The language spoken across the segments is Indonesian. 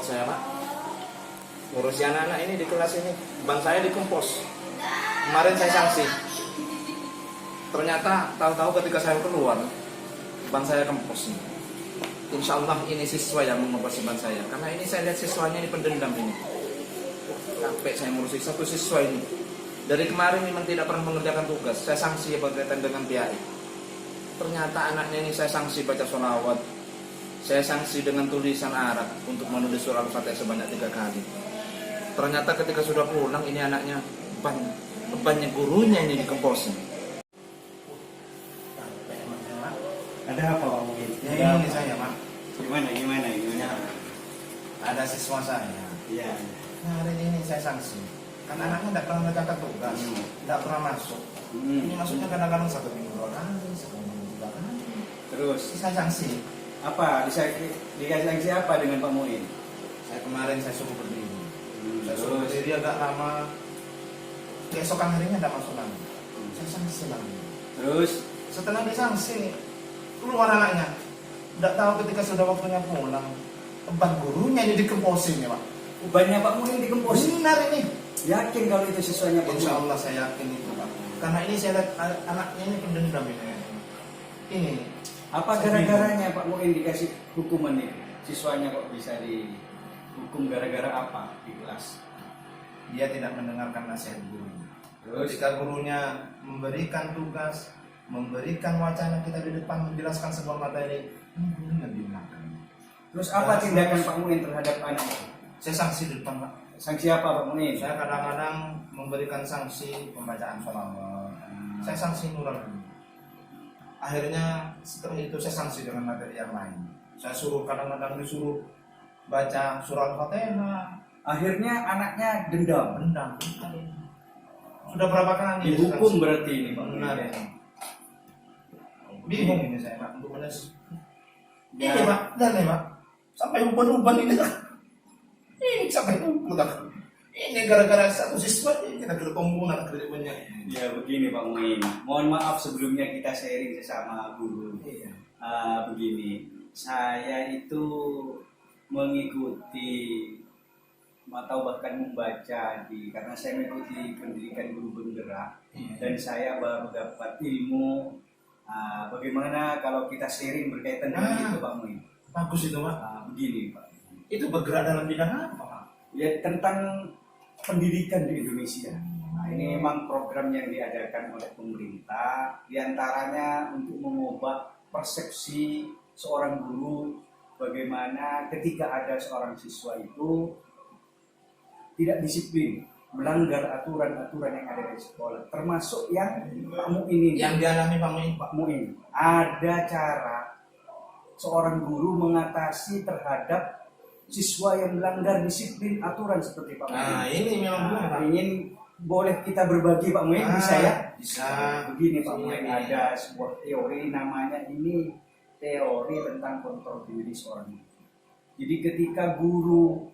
saya Pak, ngurusi anak-anak ini di kelas ini. Ban saya dikempos. Kemarin saya sanksi. Ternyata tahu-tahu ketika saya keluar, ban saya kempos. Insya Allah ini siswa yang mengempos ban saya. Karena ini saya lihat siswanya ini pendendam ini. Capek saya ngurusi satu siswa ini. Dari kemarin memang tidak pernah mengerjakan tugas. Saya sanksi berkaitan dengan PAI. Ternyata anaknya ini saya sanksi baca sholawat. Saya sanksi dengan tulisan Arab untuk menulis surah Al-Fatihah sebanyak 3 kali. Ternyata ketika sudah pulang ini anaknya bebannya gurunya ini dikemposin. Ada apa Pak mungkin? Ya ini saya Pak. Gimana? Ada siswa saya. Iya. Nah, hari ini saya sanksi. Karena anaknya tidak pernah mengerjakan tugas, tidak pernah masuk. Ini masuknya kadang-kadang 1 minggu 2 kali, 1 minggu 3 kali. Terus Saya sanksi. apa? Dikasih sanksi apa dengan Pak Muin? Kemarin saya suruh berdiri. Saya Terus? suruh berdiri agak lama. Keesokan harinya tidak masuk lagi. Saya sanksi lagi. Terus Setelah disanksi, keluar anaknya. Tidak tahu ketika sudah waktunya pulang, ban gurunya ini dikemposin ya Pak. banyak Pak Muin dikemposin. Benar ini. Yakin kalau itu siswanya Pak Insya Muin? Allah saya yakin itu Pak. Karena ini saya lihat anaknya ini pendendam ini. Ini. Apa gara-garanya Pak Muin dikasih hukuman itu? Siswanya kok bisa dihukum gara-gara apa di kelas? Dia tidak mendengarkan nasihat gurunya. Terus Ketika gurunya memberikan tugas, memberikan wacana kita di depan menjelaskan sebuah materi, gurunya dimakan. terus apa tindakan Pak Muin terhadap anak? Saya sanksi di depan Pak. Sanksi apa Pak Muin? Saya kadang-kadang memberikan sanksi pembacaan sholawat. Saya sanksi nular dulu. Akhirnya setelah itu saya sanksi dengan materi yang lain. Saya suruh kadang-kadang disuruh baca surah Al-Fatihah. Akhirnya anaknya dendam. Bendam. Sudah berapa kali? Dihukum berarti ini Pak. Benar ya. Bingung ini saya Pak untuk menes. Ya. Ini Pak, dan nih Pak. Sampai umpan-umpan ini. Ini sampai umpan. Ini gara-gara satu siswa ini kita kerumunan kerjanya. Ya begini Pak Muin, mohon maaf sebelumnya kita sharing sesama guru. Iya. Begini, saya itu mengikuti atau bahkan membaca karena saya mengikuti pendidikan guru penggerak dan saya baru dapat ilmu bagaimana kalau kita sharing berkaitan dengan itu Pak Muin. Bagus itu Pak. Begini Pak, Itu bergerak dalam bidang apa Pak? ya tentang pendidikan di Indonesia. Ini memang program yang diadakan oleh pemerintah, diantaranya untuk mengubah persepsi seorang guru bagaimana ketika ada seorang siswa itu tidak disiplin, melanggar aturan-aturan yang ada di sekolah, termasuk yang Pak Muin ini. Yang dialami Pak Muin, ada cara seorang guru mengatasi terhadap siswa yang melanggar disiplin aturan seperti Pak Muin. Nah ini memang benar Pak. Ingin boleh kita berbagi Pak Muin, bisa ya? Bisa. Begini Pak Muin, Ini. ada sebuah teori namanya ini teori tentang kontrol diri seorang guru. Jadi ketika guru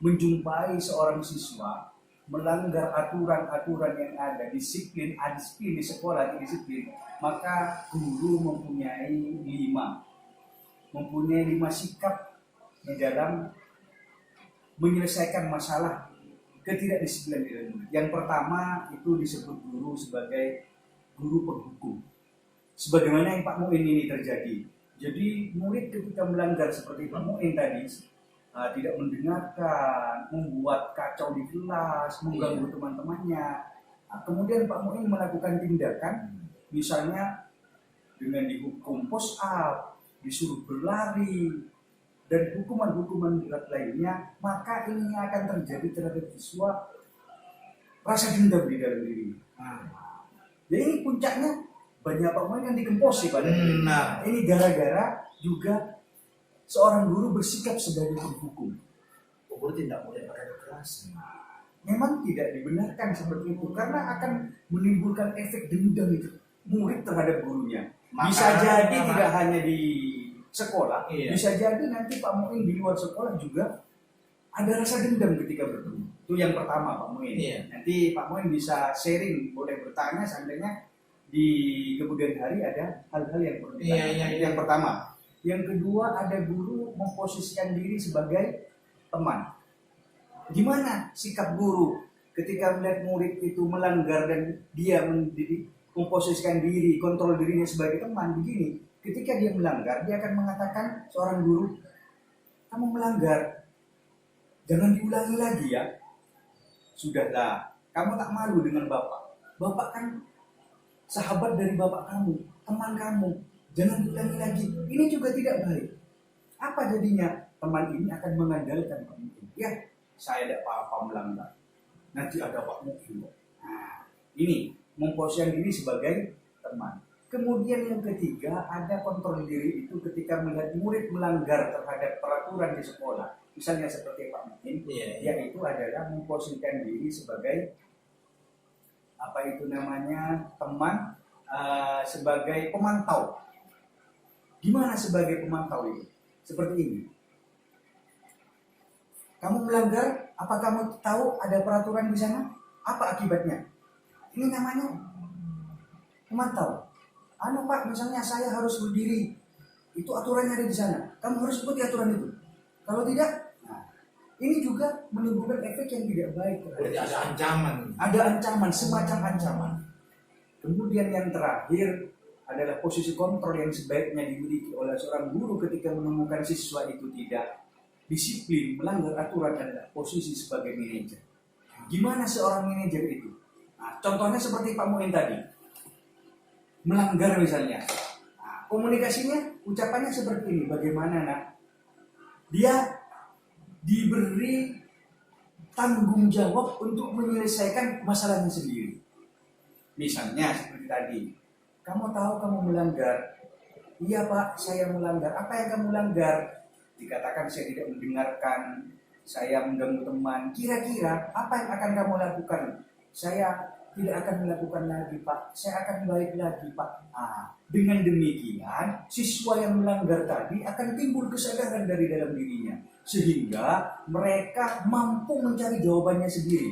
menjumpai seorang siswa melanggar aturan-aturan yang ada, disiplin di sekolah, disiplin, maka guru mempunyai lima sikap di dalam menyelesaikan masalah ketidakdisiplinan di dalam murid. Yang pertama itu disebut guru sebagai guru penghukum. Sebagaimana yang Pak Muin ini terjadi. Jadi murid ketika melanggar seperti Pak Muin tadi, tidak mendengarkan, membuat kacau di kelas, mengganggu teman-temannya. Kemudian Pak Muin melakukan tindakan, misalnya dengan dihukum push up, disuruh berlari, dan hukuman-hukuman berat lainnya, maka ini akan terjadi terhadap siswa rasa dendam di dalam diri. Jadi ini puncaknya banyak Pak Muin yang digemposi pada ini gara-gara juga seorang guru bersikap sebagai penghukum. Guru tidak boleh pakai kekerasan. Memang tidak dibenarkan seperti itu karena akan menimbulkan efek dendam itu murid terhadap gurunya. Bisa jadi tidak hanya di sekolah, bisa jadi nanti Pak Muin di luar sekolah juga ada rasa dendam ketika bertemu. Itu yang pertama Pak Muin. Nanti Pak Muin bisa sharing, boleh bertanya seandainya di kemudian hari ada hal-hal yang perlu ditanyakan. Yang pertama. Yang kedua, ada guru memposisikan diri sebagai teman. Gimana sikap guru ketika melihat murid itu melanggar dan dia memposisikan diri, kontrol dirinya sebagai teman? Begini, ketika dia melanggar, dia akan mengatakan seorang guru, kamu melanggar, jangan diulangi lagi ya. Sudahlah, kamu tak malu dengan bapak. Bapak kan sahabat dari bapak kamu, teman kamu. Jangan diulangi lagi. Ini juga tidak baik. Apa jadinya? Teman ini akan mengandalkan Pak Mu'in. Ya, saya tidak apa-apa melanggar. Nanti ada Pak Mu'in. Nah, ini memposisikan diri sebagai teman. Kemudian yang ketiga, ada kontrol diri itu ketika melihat murid melanggar terhadap peraturan di sekolah. Misalnya seperti Pak Mu'in, yaitu adalah memposisikan diri sebagai apa itu namanya, teman, sebagai pemantau. Gimana sebagai pemantau itu? Seperti ini. Kamu melanggar, apa kamu tahu ada peraturan di sana? Apa akibatnya? Ini namanya pemantau. Pak, misalnya saya harus berdiri. Itu aturannya ada di sana. Kamu harus ikuti aturan itu. Kalau tidak, nah, ini juga menimbulkan efek yang tidak baik. Berarti ada ancaman. Ada ancaman, semacam ancaman. Kemudian yang terakhir adalah posisi kontrol yang sebaiknya dimiliki oleh seorang guru ketika menemukan siswa itu tidak disiplin, melanggar aturan, adalah posisi sebagai manajer. Gimana seorang manajer itu? Nah, contohnya seperti Pak Mu'in tadi, melanggar misalnya. Nah, komunikasinya, ucapannya seperti ini. Bagaimana nak? Dia diberi tanggung jawab untuk menyelesaikan masalahnya sendiri. Misalnya seperti tadi, kamu tahu kamu melanggar. Iya Pak, saya melanggar. Apa yang kamu langgar? Dikatakan saya tidak mendengarkan, saya mengganggu teman. Kira-kira apa yang akan kamu lakukan? Saya tidak akan melakukan lagi Pak. Saya akan baik lagi Pak. Dengan demikian, siswa yang melanggar tadi akan timbul kesadaran dari dalam dirinya. Sehingga mereka mampu mencari jawabannya sendiri.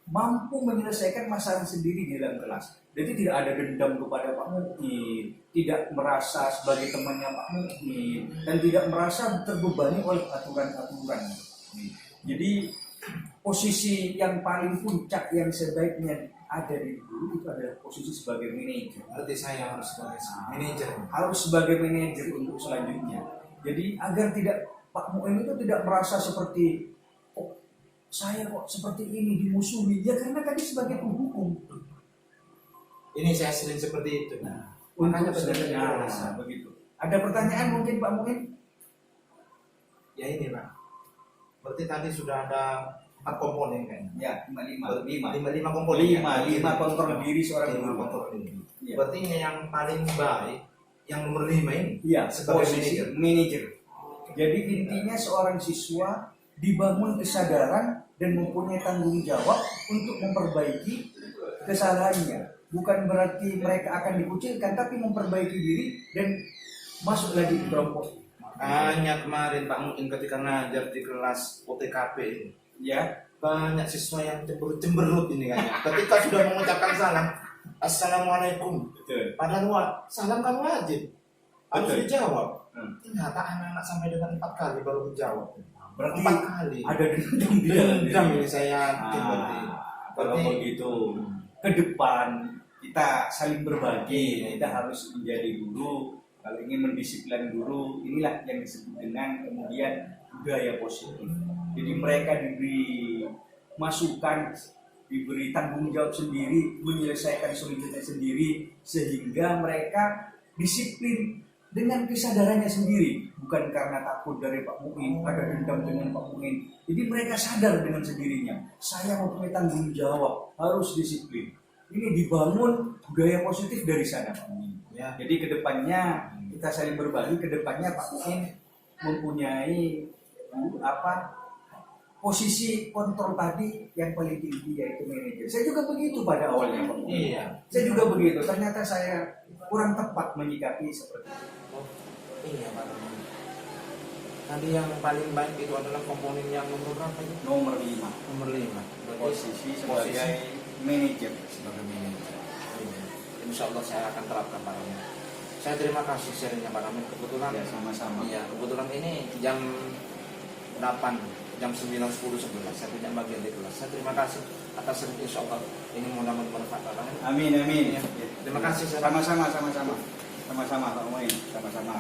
Mampu menyelesaikan masalah sendiri di dalam kelas. Jadi tidak ada dendam kepada Pak Mu'in, tidak merasa sebagai temannya Pak Mu'in, dan tidak merasa terbebani oleh aturan-aturan. Jadi posisi yang paling puncak yang sebaiknya ada di guru itu adalah posisi sebagai manajer. Berarti saya harus sebagai manajer. Harus sebagai manajer untuk selanjutnya. Jadi agar tidak Pak Mu'in itu tidak merasa seperti saya kok seperti ini dimusuhi. Ya karena tadi sebagai penghukum. Ini saya sering seperti itu. Makanya begitu. Ada pertanyaan mungkin Pak Mu'in? Ya ini Pak. Berarti tadi sudah ada 4 komponen kan? Ya, 5 komponen. 5 kontrol diri seorang guru. Kontrol diri. Ya. Berarti ini yang paling baik, yang nomor 5 ini. Iya, sebagai manajer. Jadi intinya seorang siswa dibangun kesadaran dan mempunyai tanggung jawab untuk memperbaiki kesalahannya. Bukan berarti mereka akan dikucilkan, tapi memperbaiki diri dan masuk lagi ke kelompok. Makanya kemarin Pak Mu'in ketika ngajar di kelas OTKP ini, ya, banyak siswa yang cemberut ini kayaknya. Ketika sudah mengucapkan salam, Assalamualaikum. Betul. Padahal salam kan wajib, harus Betul. dijawab. Ternyata anak-anak sampai dengan 4 kali baru dijawab. Berarti 4 kali. ada dendam Ini saya berarti. Kalau begitu ke depan kita saling berbagi. Kita harus menjadi guru. Kalau ingin mendisiplin guru, inilah yang disebut dengan kemudian budaya positif. Jadi mereka diberi masukan, diberi tanggung jawab sendiri, menyelesaikan solusinya sendiri, sehingga mereka disiplin dengan kesadarannya sendiri, bukan karena takut dari Pak Mu'in, ada dendam dengan Pak Mu'in. Jadi mereka sadar dengan sendirinya, saya mempunyai tanggung jawab, harus disiplin. Ini dibangun budaya positif dari sana Pak Mu'in. Ya, jadi kedepannya kita saling berbagi. Kedepannya Pak Mu'in mempunyai posisi kontrol tadi yang paling tinggi, yaitu manajer. Saya juga begitu pada awalnya Pak Mu'in. Iya. Saya juga begitu. Ternyata saya kurang tepat menyikapi seperti itu. Iya Pak. Tadi yang paling baik itu adalah komponen yang nomor berapa itu? Nomor 5. Nomor 5. Posisi sebagai manajer. Sebagai manajer. Insya Allah saya akan terapkan Pak Amin. Saya terima kasih sharingnya Pak Amin. Kebetulan Ya, sama-sama. Iya, kebetulan ini jam jam 9, 10, 11 saya punya bagian di kelas. Saya terima kasih atas insya Allah ini mudah-mudahan bermanfaat. Amin, amin. Terima kasih. Sama-sama Pak Muin, sama-sama.